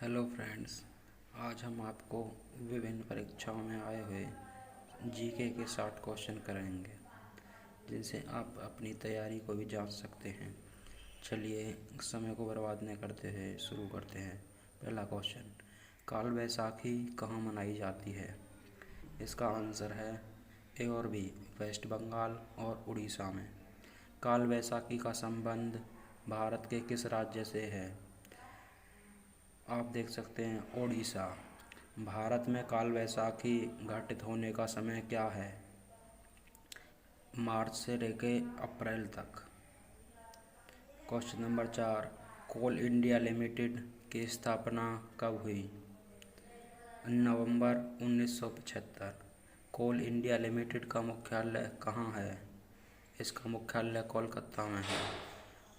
Hello friends. आज हम आपको विभिन्न परीक्षाओं में आए हुए जीके के 60 क्वेश्चन कराएंगे, जिनसे आप अपनी तैयारी को भी जांच सकते हैं। चलिए समय को बर्बाद न करते हुए शुरू करते हैं। पहला क्वेश्चन, काल बैसाखी कहाँ मनाई जाती है? इसका आंसर है ए और बी, वेस्ट बंगाल और उड़ीसा में। काल बैसाखी का संबंध भारत के किस राज्य से है? आप देख सकते हैं ओडिशा। भारत में काल बैसाखी घटित होने का समय क्या है? मार्च से लेकर अप्रैल तक। क्वेश्चन नंबर 4, कोल इंडिया लिमिटेड की स्थापना कब हुई? नवंबर 1975। कोल इंडिया लिमिटेड का मुख्यालय कहाँ है? इसका मुख्यालय कोलकाता में है।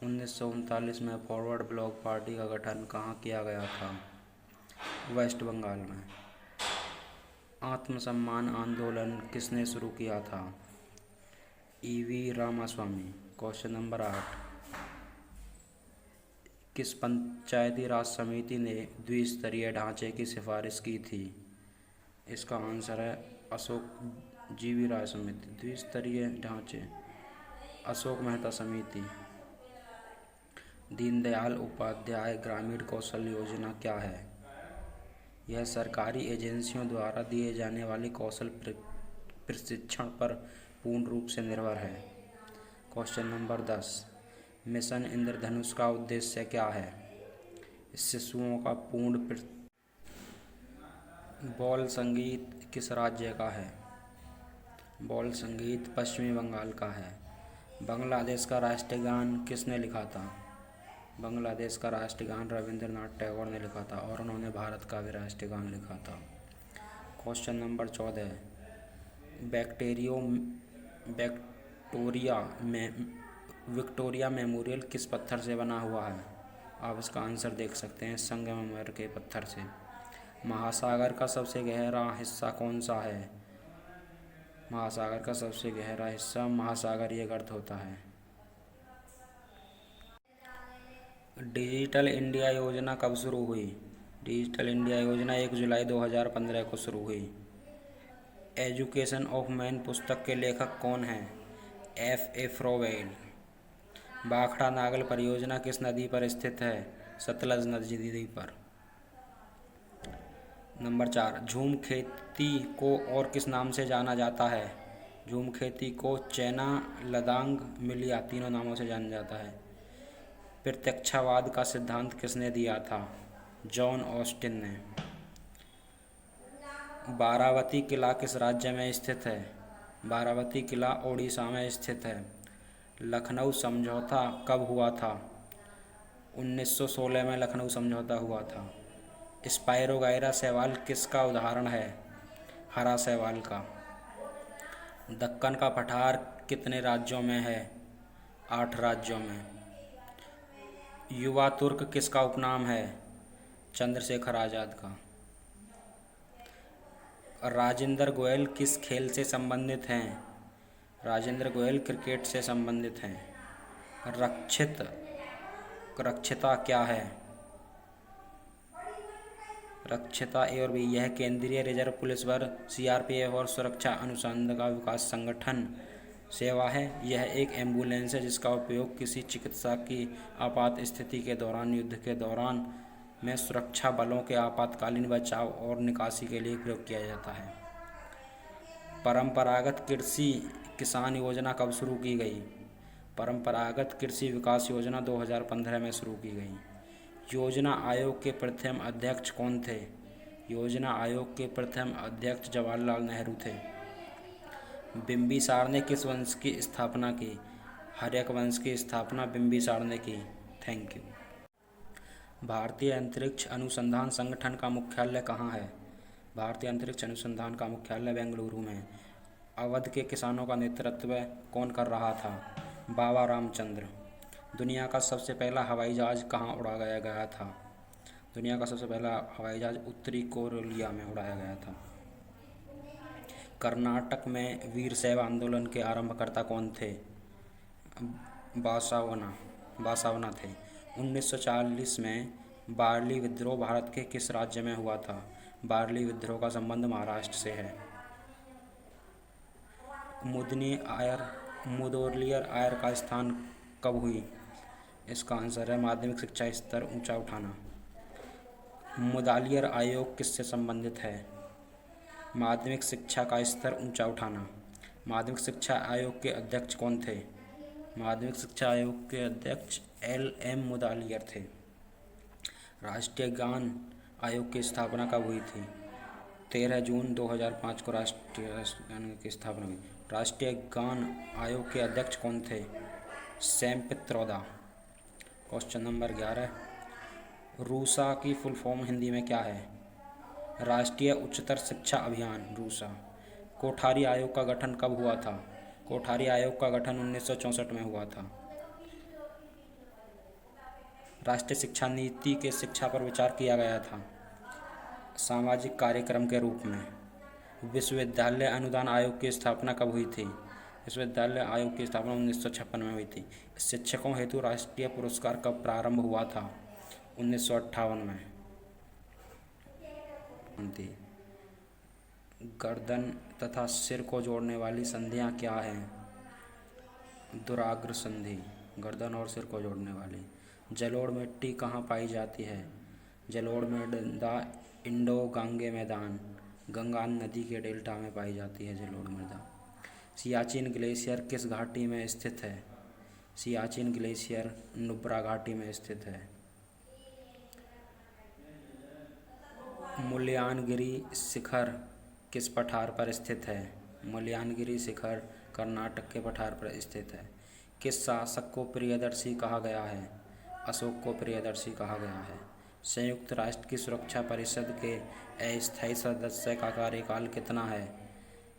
1939 में फॉरवर्ड ब्लॉक पार्टी का गठन कहाँ किया गया था? वेस्ट बंगाल में। आत्मसम्मान आंदोलन किसने शुरू किया था? ईवी रामास्वामी। क्वेश्चन नंबर 8, किस पंचायती राज समिति ने द्विस्तरीय ढांचे की सिफारिश की थी? इसका आंसर है अशोक जीवी राय समिति। द्विस्तरीय ढांचे, अशोक मेहता समिति। दीनदयाल उपाध्याय ग्रामीण कौशल योजना क्या है? यह सरकारी एजेंसियों द्वारा दिए जाने वाले कौशल प्रशिक्षण पर पूर्ण रूप से निर्भर है। क्वेश्चन नंबर 10, मिशन इंद्रधनुष का उद्देश्य क्या है? शिशुओं का पूर्ण बाल संगीत किस राज्य का है? बाल संगीत पश्चिमी बंगाल का है। बांग्लादेश का राष्ट्रीय गान किसने लिखा था? बांग्लादेश का राष्ट्रीय गान रविंद्रनाथ टैगोर ने लिखा था, और उन्होंने भारत का भी राष्ट्रीय गान लिखा था। क्वेश्चन नंबर 14, विक्टोरिया मेमोरियल किस पत्थर से बना हुआ है? आप इसका आंसर देख सकते हैं संगमरमर के पत्थर से। महासागर का सबसे गहरा हिस्सा कौन सा है? महासागर का सबसे गहरा हिस्सा महासागरीय गर्त होता है। डिजिटल इंडिया योजना कब शुरू हुई? डिजिटल इंडिया योजना 1 जुलाई 2015 को शुरू हुई। एजुकेशन ऑफ मैन पुस्तक के लेखक कौन हैं? F.A. फ्रोवेल। भाखड़ा नागल परियोजना किस नदी पर स्थित है? सतलज नदी पर। नंबर 4, झूम खेती को और किस नाम से जाना जाता है? झूम खेती को चैना, लदांग, मिलिया तीनों नामों से जाना जाता है। प्रत्यक्षवाद का सिद्धांत किसने दिया था? जॉन ऑस्टिन ने। बारावती किला किस राज्य में स्थित है? बारावती किला ओडिशा में स्थित है। लखनऊ समझौता कब हुआ था? 1916 में लखनऊ समझौता हुआ था। स्पाइरोगाइरा शैवाल किसका उदाहरण है? हरा शैवाल का। दक्कन का पठार कितने राज्यों में है? 8 राज्यों में। युवा तुर्क किसका उपनाम है? चंद्रशेखर आज़ाद का। राजेंद्र गोयल किस खेल से संबंधित हैं? राजेंद्र गोयल क्रिकेट से संबंधित हैं। रक्षिता क्या है? रक्षिता ए और बी, यह केंद्रीय रिजर्व पुलिस बल, CRPF और सुरक्षा अनुसंधान का विकास संगठन सेवा है। यह एक एम्बुलेंस है जिसका उपयोग किसी चिकित्सा की आपात स्थिति के दौरान, युद्ध के दौरान में सुरक्षा बलों के आपातकालीन बचाव और निकासी के लिए प्रयोग किया जाता है। परंपरागत कृषि किसान योजना कब शुरू की गई? परंपरागत कृषि विकास योजना 2015 में शुरू की गई। योजना आयोग के प्रथम अध्यक्ष कौन थे? योजना आयोग के प्रथम अध्यक्ष जवाहरलाल नेहरू थे। बिंबिसार ने किस वंश की स्थापना की? हर्यक वंश की स्थापना बिंबिसार ने की। Thank you. भारतीय अंतरिक्ष अनुसंधान संगठन का मुख्यालय कहाँ है? भारतीय अंतरिक्ष अनुसंधान का मुख्यालय बेंगलुरु में। अवध के किसानों का नेतृत्व कौन कर रहा था? बाबा रामचंद्र। दुनिया का सबसे पहला हवाई जहाज कहाँ उड़ाया गया था? दुनिया का सबसे पहला हवाई जहाज उत्तरी कोरिया में उड़ाया गया था। कर्नाटक में वीरशैव आंदोलन के आरंभकर्ता कौन थे? बसवण्णा थे। 1940 में बार्ली विद्रोह भारत के किस राज्य में हुआ था? बार्ली विद्रोह का संबंध महाराष्ट्र से है। मुदोलियर आयर का स्थान कब हुई? इसका आंसर है माध्यमिक शिक्षा स्तर ऊंचा उठाना। मुदालियर आयोग किससे संबंधित है? माध्यमिक शिक्षा का स्तर ऊंचा उठाना। माध्यमिक शिक्षा आयोग के अध्यक्ष कौन थे? माध्यमिक शिक्षा आयोग के अध्यक्ष LM मुदालियर थे। राष्ट्रीय गान आयोग की स्थापना कब हुई थी? 13 जून 2005 को राष्ट्रीय गान की स्थापना हुई। राष्ट्रीय गान आयोग के अध्यक्ष कौन थे? Sam Pitroda. Question number 11, RUSA की फुल फॉर्म हिंदी में क्या है? राष्ट्रीय उच्चतर शिक्षा अभियान, रूसा। कोठारी आयोग का गठन कब हुआ था? कोठारी आयोग का गठन 1964 में हुआ था। राष्ट्रीय शिक्षा नीति के शिक्षा पर विचार किया गया था सामाजिक कार्यक्रम के रूप में। विश्वविद्यालय अनुदान आयोग की स्थापना कब हुई थी? विश्वविद्यालय आयोग की स्थापना 1956 में हुई थी। शिक्षकों हेतु राष्ट्रीय पुरस्कार कब प्रारंभ हुआ था? 1958 में। गर्दन तथा सिर को जोड़ने वाली संधियां क्या हैं? दुराग्र संधि, गर्दन और सिर को जोड़ने वाली। जलोढ़ मिट्टी कहाँ पाई जाती है? जलोढ़ मृदा इंडो गांगे मैदान, गंगा नदी के डेल्टा में पाई जाती है जलोढ़ मृदा। सियाचिन ग्लेशियर किस घाटी में स्थित है? सियाचिन ग्लेशियर नुब्रा घाटी में स्थित है। मुल्यानगिरी शिखर किस पठार पर स्थित है? मुल्यानगिरी शिखर कर्नाटक के पठार पर स्थित है। किस शासक को प्रियदर्शी कहा गया है? अशोक को प्रियदर्शी कहा गया है। संयुक्त राष्ट्र की सुरक्षा परिषद के अस्थायी सदस्य का कार्यकाल कितना है?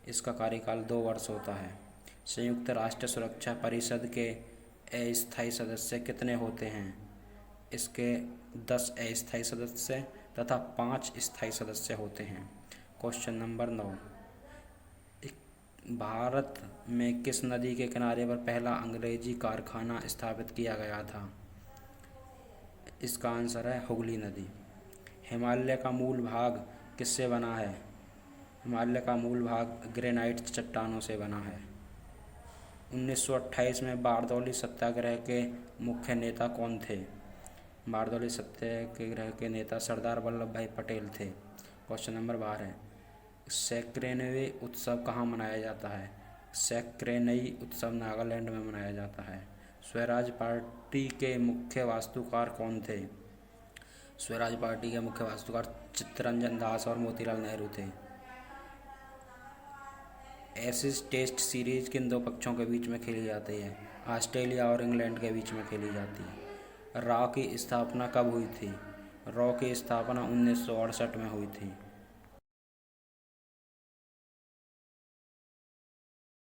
इसका कार्यकाल 2 वर्ष होता है। संयुक्त राष्ट्र सुरक्षा परिषद के अस्थायी सदस्य कितने होते हैं? इसके 10 अस्थायी सदस्य तथा 5 स्थायी सदस्य होते हैं। क्वेश्चन नंबर 9, भारत में किस नदी के किनारे पर पहला अंग्रेजी कारखाना स्थापित किया गया था? इसका आंसर है हुगली नदी। हिमालय का मूल भाग किससे बना है? हिमालय का मूल भाग ग्रेनाइट चट्टानों से बना है। 1928 में बारदौली सत्याग्रह के मुख्य नेता कौन थे? बारदौली सत्याग्रह के नेता सरदार वल्लभ भाई पटेल थे। क्वेश्चन नंबर 12, सैक्रेनवे उत्सव कहाँ मनाया जाता है? सैक्रेनई उत्सव नागालैंड में मनाया जाता है। स्वराज पार्टी के मुख्य वास्तुकार कौन थे? स्वराज पार्टी के मुख्य वास्तुकार चित्तरंजन दास और मोतीलाल नेहरू थे। एशेज टेस्ट सीरीज किन 2 पक्षों के बीच में खेली जाती है? ऑस्ट्रेलिया और इंग्लैंड के बीच में खेली जाती है। रॉ की स्थापना कब हुई थी? रॉ की स्थापना 1968 में हुई थी।